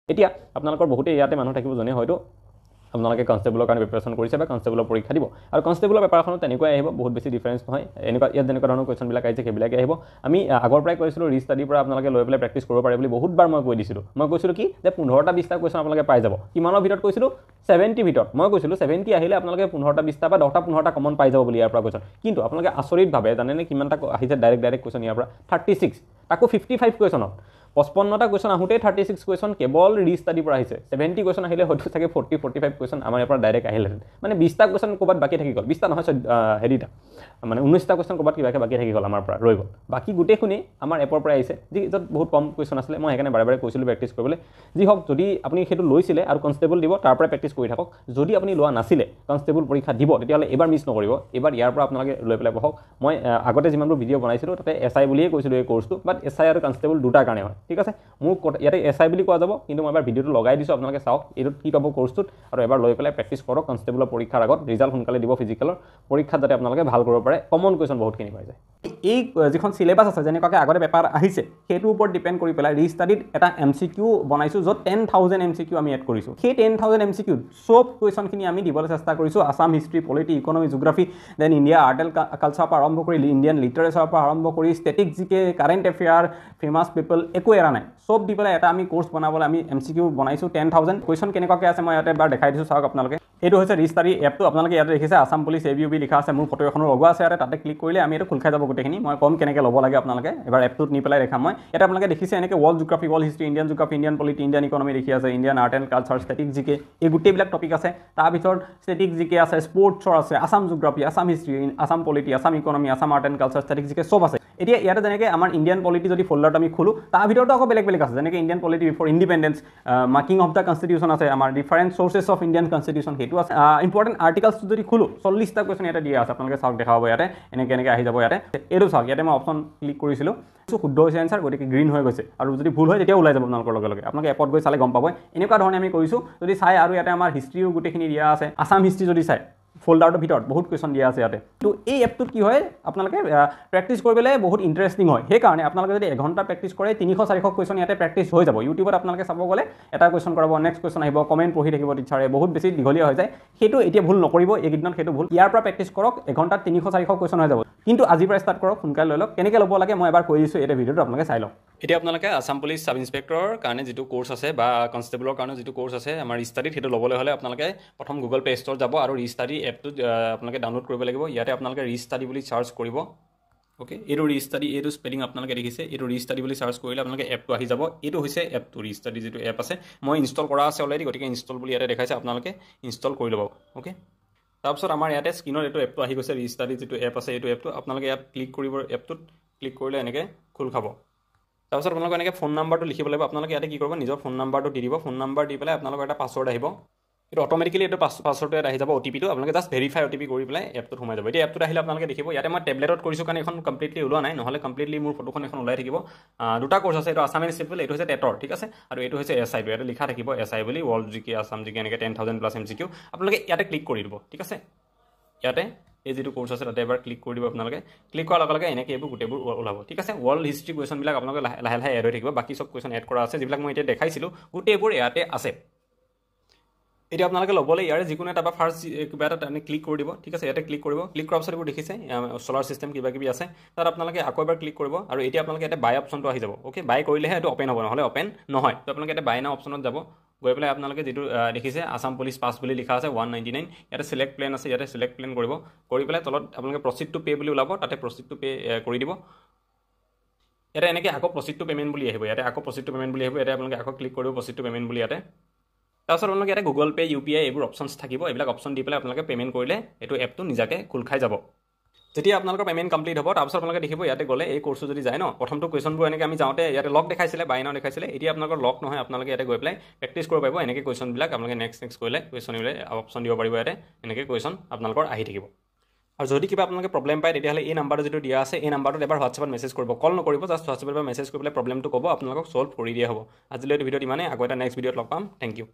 এতিয়া আপোনালোকৰ বহুতে ইয়াতে মানুহ থাকিব জনে হয়তো আপোনালোকে কনষ্টেবলৰ কাৰণে প্ৰিপাৰেশ্যন কৰিছে বা কনষ্টেবলৰ পৰীক্ষা দিব আৰু কনষ্টেবলৰ পেপাৰখনত তেনেকুৱাই আহিব বহুত বেছি ডিফাৰেঞ্চ নহয় এনেকুৱা ইয়াত যেনেকুৱা ধৰণৰ কুৱেশ্যনবিলাক আহিছে সেইবিলাকে আহিব আমি আগৰ পৰাই কৈছিলোঁ ৰিষ্টাডিৰ পৰা আপোনালোকে লৈ পেলাই প্ৰেক্টিছ কৰিব পাৰে বুলি বহুতবাৰ মই কৈ দিছিলোঁ মই কৈছিলোঁ কি যে 15টা 20টা কুৱেশ্যন আপোনালোকে পাই যাব কিমানৰ ভিতৰত কৈছিলোঁ 70 ভিতৰত মই কৈছিলোঁ 70 আহিলে আপোনালোকে 15টা 20টা বা 10টা 15টা কমন পাই যাব বুলি ইয়াৰ পৰা কুৱেশ্যন কিন্তু আপোনালোকে আচৰিতভাৱে জানেনে কিমানটা আহিছে ডাইৰেক্ট কুৱেশ্যন ইয়াৰ পৰা 36 তাকো 55 কুৱেশ্যনত 55টা কুৱেশ্যন আহোঁতে 36 কুৱেশ্যন কেৱল ৰিষ্টাডিৰ পৰা আহিছে 70 কুৱেশ্যন আহিলে হয়তো চাগে 40-45 কুৱেশ্যন আমাৰ ইয়াৰ পৰা ডাইৰেক্ট আহিলেহেঁতেন মানে 20টা কুৱেশ্যন ক'ৰবাত বাকী থাকি গ'ল 20টা নহয় হেৰিটা মানে 19টা কুৱেশ্যন ক'ৰবাত কিবাকৈ বাকী থাকি গ'ল আমাৰ পৰা ৰৈ গ'ল বাকী গোটেইখিনি আমাৰ এপৰ পৰা আহিছে যি য'ত বহুত কম কুৱেশ্যন আছিলে মই সেইকাৰণে বাৰে বাৰে কৈছিলোঁ প্ৰেক্টিছ কৰিবলৈ যি হওক যদি আপুনি সেইটো লৈছিলে আৰু কনষ্টেবল দিব তাৰ পৰাই প্ৰেক্টিছ কৰি থাকক যদি আপুনি লোৱা নাছিলে কনষ্টেবল পৰীক্ষা দিব তেতিয়াহ'লে এবাৰ মিছ নকৰিব এবাৰ ইয়াৰ পৰা আপোনালোকে লৈ পেলাই পঢ়ক মই আগতে যিমানবোৰ ভিডিঅ' বনাইছিলোঁ তাতে SI বুলিয়ে কৈছিলোঁ এই কোৰ্চটো বাট SI আৰু কনষ্টেবল দুটাৰ কাৰণে হয় ঠিক আছে মোৰ ইয়াতে SI বুলি কোৱা যাব কিন্তু মই এবাৰ ভিডিঅ'টো লগাই দিছোঁ আপোনালোকে চাওক এইটোত কি পাব কোৰ্চটোত আৰু এবাৰ লৈ পেলাই প্ৰেক্টিছ কৰক কনষ্টেবলৰ পৰীক্ষাৰ আগত ৰিজাল্ট সোনকালে দিব ফিজিকেলৰ পৰীক্ষাত যাতে আপোনালোকে ভাল কৰিব পাৰে কমন কুৱেশ্যন বহুতখিনি পাই যায় এই যিখন চিলেবাছ আছে যেনেকুৱাকৈ আগতে পেপাৰ আহিছে সেইটোৰ ওপৰত ডিপেণ্ড কৰি পেলাই ৰিষ্টাডিত এটা MCQ বনাইছোঁ য'ত 10,000 MCQ আমি এড কৰিছোঁ সেই 10,000 MCQ চব কুৱেশ্যনখিনি আমি দিবলৈ চেষ্টা কৰিছোঁ Assam history polity economy geography then India art and কালচাৰৰ পৰা আৰম্ভ কৰি ইণ্ডিয়ান লিটাৰেচাৰৰ পৰা আৰম্ভ কৰি ষ্টেটিক জিকে কাৰেণ্ট এফেয়াৰ ফেমাছ পিপল একো এৰা নাই সব দি পেলাই এটা আমি কোৰ্চ বনাবলৈ আমি MCQ বনাইছোঁ 10,000 কুৱেশ্যন কেনেকুৱাকৈ আছে মই ইয়াতে এবাৰ দেখাই দিছোঁ চাওক আপোনালোকে এইটো হৈছে ৰিষ্টাডি এপটো আপোনালোকে ইয়াতে দেখিছে আছাম পুলিচ ABUB লিখা আছে মোৰ ফটো এখনৰ লগোৱা আছে ইয়াতে তাতে ক্লিক কৰিলে আমি এইটো খোল খাই যাব গোটেইখিনি মই কম কেনেকৈ ল'ব লাগে আপোনালোকে এবাৰ এপটোত নি পেলাই দেখাম মই ইয়াতে আপোনালোকে দেখিছে এনেকৈ world geography world history Indian geography Indian polity Indian economy লিখি আছে Indian art and culture static জিকে এই গোটেইবিলাক টপিক আছে তাৰ ভিতৰত ষ্টেটিক জিকে আছে স্পৰ্টছৰ আছে Assam geography Assam history Assam polity Assam economy Assam art and culture static জিকে সব আছে এতিয়া ইয়াতে যেনেকৈ আমাৰ ইণ্ডিয়ান পলিটি যদি ফল্ডাৰটো আমি খোলোঁ তাৰ ভিতৰতো আকৌ বেলেগ বেলেগ আছে যেনেকৈ Indian polity before independence marking of the constitution আছে আমাৰ different sources of Indian constitution সেইটো আছে ইম্পৰ্টেণ্ট আৰ্টিকলছটো যদি খোলোঁ 40টা কুৱেশ্যন ইয়াতে দিয়া আছে আপোনালোকে চাওক দেখাব ইয়াতে এনেকৈ আহি যাব ইয়াতে এইটো চাওক ইয়াতে মই অপশ্যন ক্লিক কৰিছিলোঁ শুদ্ধ হৈছে এনচাৰ গতিকে গ্ৰীণ হৈ গৈছে আৰু যদি ভুল হয় তেতিয়া ওলাই যাব আপোনালোকৰ লগে লগে আপোনালোকে এপত গৈ চালে গম পাব এনেকুৱা ধৰণে আমি কৰিছোঁ যদি চাই আৰু ইয়াতে আমাৰ হিষ্ট্ৰীও গোটেইখিনি দিয়া আছে আছাম হিষ্ট্ৰী যদি চাই ফল্ডাৰটোৰ ভিতৰত বহুত কুৱেশ্যন দিয়া আছে ইয়াতে তো এই এপটোত কি হয় আপোনালোকে প্ৰেক্টিছ কৰিবলৈ বহুত ইণ্টাৰেষ্টিং হয় সেইকাৰণে আপোনালোকে যদি এঘণ্টা প্ৰেক্টিছ কৰে 300-400 কুৱেশ্যন ইয়াতে প্ৰেক্টিছ হৈ যাব ইউটিউবত আপোনালোকে চাব গ'লে এটা কুৱেশ্যন কৰাব নেক্সট কুৱেশ্যন আহিব কমেণ্ট পঢ়ি থাকিব টিচাৰে বহুত বেছি দীঘলীয়া হৈ যায় সেইটো এতিয়া ভুল নকৰিব এইকেইদিনত সেইটো ভুল ইয়াৰ পৰা প্ৰেক্টিছ কৰক এঘণ্টাত 300-400 কুৱেশ্যন হৈ যাব কিন্তু আজিৰ পৰা ষ্টাৰ্ট কৰক সোনকালে লৈ লওক কেনেকৈ ল'ব লাগে মই এবাৰ কৈ দিছোঁ এটা ভিডিঅ'টো আপোনালোকে চাই লওক এতিয়া আপোনালোকে আছাম পুলিচ সাব ইন্সপেক্টৰৰ কাৰণে যিটো কোৰ্চ আছে বা কনষ্টেবলৰ কাৰণে যিটো কোৰ্চ আছে আমাৰ ৰিষ্টাডিত সেইটো ল'বলৈ হ'লে আপোনালোকে প্ৰথম গুগল প্লে ষ্ট'ৰত যাব আৰু ৰিষ্টাডি এপটো আপোনালোকে ডাউনলোড কৰিব লাগিব ইয়াতে আপোনালোকে ৰিষ্টাডি বুলি চাৰ্চ কৰিব ওকে এইটো ৰিষ্টাডি এইটো স্পেলিং আপোনালোকে দেখিছে এইটো ৰিষ্টাডি বুলি চাৰ্চ কৰিলে আপোনালোকে এপটো আহি যাব এইটো হৈছে এপটো ৰিষ্টাডি যিটো এপ আছে মই ইনষ্টল কৰা আছে অলৰেডি গতিকে ইনষ্টল বুলি ইয়াতে দেখাইছে আপোনালোকে ইনষ্টল কৰি ল'ব ওকে তাৰপিছত আমাৰ ইয়াতে স্ক্ৰীনত এইটো এপটো আহি গৈছে ৰিষ্টাডি যিটো এপ আছে এইটো এপটো আপোনালোকে ইয়াত ক্লিক কৰিব এপটোত ক্লিক কৰিলে এনেকৈ খোল খাব তাৰপিছত আপোনালোকে এনেকৈ ফোন নাম্বাৰটো লিখিব লাগিব আপোনালোকে ইয়াতে কি কৰিব নিজৰ ফোন নাম্বাৰটো দি দিব ফোন নাম্বাৰ দি পেলাই আপোনালোকৰ এটা পাছৱৰ্ড আহিব এইটো অট'মেটিকেলি এইটো পাছৱৰ্ডটো ইয়াত আহি যাব OTP-টো আপোনালোকে জাষ্ট ভেৰিফাই OTP কৰি পেলাই এপটোত সোমাই যাব এতিয়া এপটোত আহিলে আপোনালোকে দেখিব ইয়াতে মই টেবলেটত কৰিছোঁ কাৰণ এখন কমপ্লিটলি ওলোৱা নাই নহ'লে কমপ্লিটলি মোৰ ফটোখন এখন ওলাই থাকিব দুটা কোৰ্চ আছে এইটো আছাম এণ্ড চিভিল এইটো হৈছে টেটৰ ঠিক আছে আৰু এইটো হৈছে SI-টো ইয়াতে লিখা থাকিব SI বুলি ৱৰ্ল্ড জিকে আছাম জিকে এনেকৈ 10,000+ MCQ আপোনালোকে ইয়াতে ক্লিক কৰি দিব ঠিক আছে ইয়াতে এই যিটো কোৰ্চ আছে তাতে এবাৰ ক্লিক কৰি দিব আপোনালোকে ক্লিক কৰাৰ লগে লগে এনেকৈ এইবোৰ গোটেইবোৰ ওলাব ঠিক আছে ৱৰ্ল্ড হিষ্ট্ৰী কুৱেশ্যনবিলাক আপোনালোকে লাহে লাহে এড হৈ থাকিব বাকী চব কুৱেশ্যন এড কৰা আছে যিবিলাক মই এতিয়া দেখাইছিলোঁ গোটেইবোৰ ইয়াতে আছে এতিয়া আপোনালোকে ল'বলৈ ইয়াৰে যিকোনো এটা বা ফাৰ্ষ্ট কিবা এটা আপুনি ক্লিক কৰি দিব ঠিক আছে ইয়াতে ক্লিক কৰিব ক্লিক কৰাৰ পিছত এইবোৰ দেখিছে সোলাৰ চিষ্টেম কিবা কিবি আছে তাত আপোনালোকে আকৌ এবাৰ ক্লিক কৰিব আৰু এতিয়া আপোনালোকে ইয়াতে বাই অপশ্যনটো আহি যাব ওকে বাই কৰিলেহে এইটো অ'পেন হ'ব নহ'লে অ'পেন নহয় তো আপোনালোকে ইয়াতে বাই নাও অপশ্যনত যাব গৈ পেলাই আপোনালোকে যিটো দেখিছে আছাম পুলিচ পাছ বুলি লিখা আছে 199 ইয়াতে চিলেক্ট প্লেন আছে ইয়াতে চিলেক্ট প্লেন কৰিব কৰি পেলাই তলত আপোনালোকে প্ৰচিড টু পে বুলি ওলাব তাতে প্ৰচিড টু পে কৰি দিব ইয়াতে এনেকৈ আকৌ প্ৰচিড টু পে'মেণ্ট বুলি আহিব ইয়াতে আকৌ প্ৰচিড টু পে'মেণ্ট বুলি আহিব ইয়াতে আপোনালোকে আকৌ ক্লিক কৰিব প্ৰচিড টু পে'মেণ্ট বুলি ইয়াতে তাৰপিছত আপোনালোকে ইয়াতে গুগল পে' UPI এইবোৰ অপশ্যনছ থাকিব এইবিলাক অপশ্যন দি পেলাই আপোনালোকে পে'মেণ্ট কৰিলে এইটো এপটো নিজাকৈ খোল খাই যাব যেতিয়া আপোনালোকৰ পে'মেণ্ট কমপ্লিট হ'ব তাৰপিছত আপোনালোকে দেখিব ইয়াতে গ'লে এই কোৰ্চটো যদি যায় ন প্ৰথমটো কুৱেশ্যনবোৰ এনেকৈ আমি যাওঁতে ইয়াতে লক দেখাইছিলে বাই নাও দেখাইছিলে এতিয়া আপোনালোকৰ লক নহয় আপোনালোকে ইয়াতে গৈ পেলাই প্ৰেক্টিছ কৰিব পাৰিব এনেকৈ কুৱেশ্যনবিলাক আপোনালোকে নেক্সট কৰিলে কুৱেশ্যনবিলাক অপশ্যন দিব পাৰিব ইয়াতে এনেকৈ কুৱেশ্যন আপোনালোকৰ আহি থাকিব আৰু যদি কিবা আপোনালোকে প্ৰব্লেম পায় তেতিয়াহ'লে এই নাম্বাৰটো যিটো দিয়া আছে এই নাম্বাৰটোত এবাৰ হোৱাটছএপত মেছেজ কৰিব কল নকৰিব জাষ্ট হোৱাটছএপত মেছেজ কৰি পেলাই প্ৰব্লেমটো ক'ব আপোনালোকক ছল্ভ কৰি দিয়া হ'ব আজিলৈ এইটো ভিডিঅ'ত ইমানেই আকৌ এটা নেক্সট ভিডিঅ'ত লগ পাম থেংক ইউ